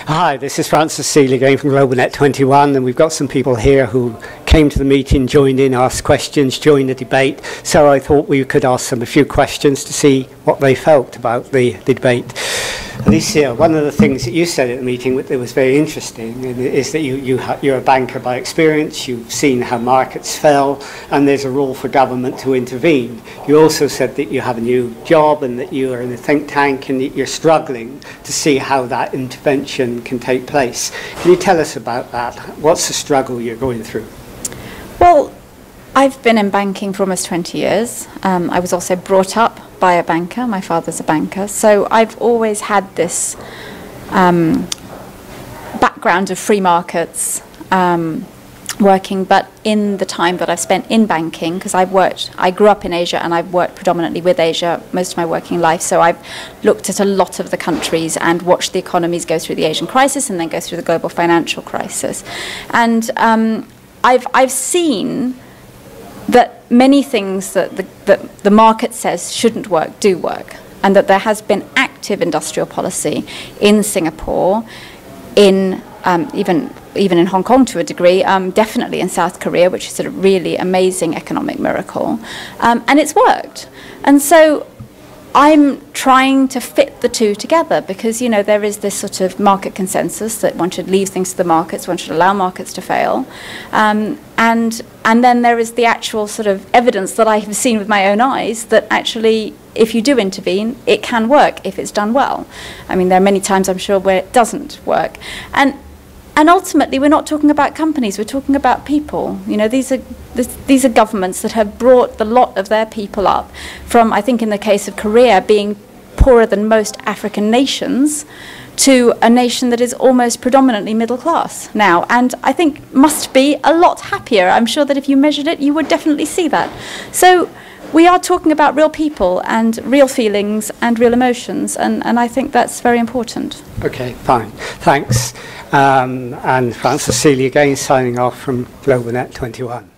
Hi, this is Francis Sealey again from GlobaNet21, and we've got some people here who came to the meeting, joined in, asked questions, joined the debate. So I thought we could ask them a few questions to see what they felt about the debate. Alicia, one of the things that you said at the meeting that was very interesting is that you're a banker by experience, you've seen how markets fell, and there's a role for government to intervene. You also said that you have a new job and that you are in a think tank and that you're struggling to see how that intervention can take place. Can you tell us about that? What's the struggle you're going through? Well, I've been in banking for almost 20 years. I was also brought up by a banker. My father's a banker. So I've always had this background of free markets working, but in the time that I've spent in banking, because I grew up in Asia and I've worked predominantly with Asia most of my working life, so I've looked at a lot of the countries and watched the economies go through the Asian crisis and then go through the global financial crisis. And I've seen that many things that the market says shouldn't work do work, and that there has been active industrial policy in Singapore, in even in Hong Kong to a degree, definitely in South Korea, which is a really amazing economic miracle, and it's worked. And so I'm trying to fit the two together because, you know, there is this sort of market consensus that one should leave things to the markets, one should allow markets to fail. And then there is the actual sort of evidence that I have seen with my own eyes that actually, if you do intervene, it can work if it's done well. I mean, there are many times, I'm sure, where it doesn't work. And ultimately, we're not talking about companies, we're talking about people. You know, these are governments that have brought the lot of their people up from, I think in the case of Korea, being poorer than most African nations, to a nation that is almost predominantly middle class now, and I think must be a lot happier. I'm sure that if you measured it, you would definitely see that. So we are talking about real people and real feelings and real emotions, and I think that's very important. Okay, fine. Thanks. And Francis Sealey again, signing off from GlobaNet21.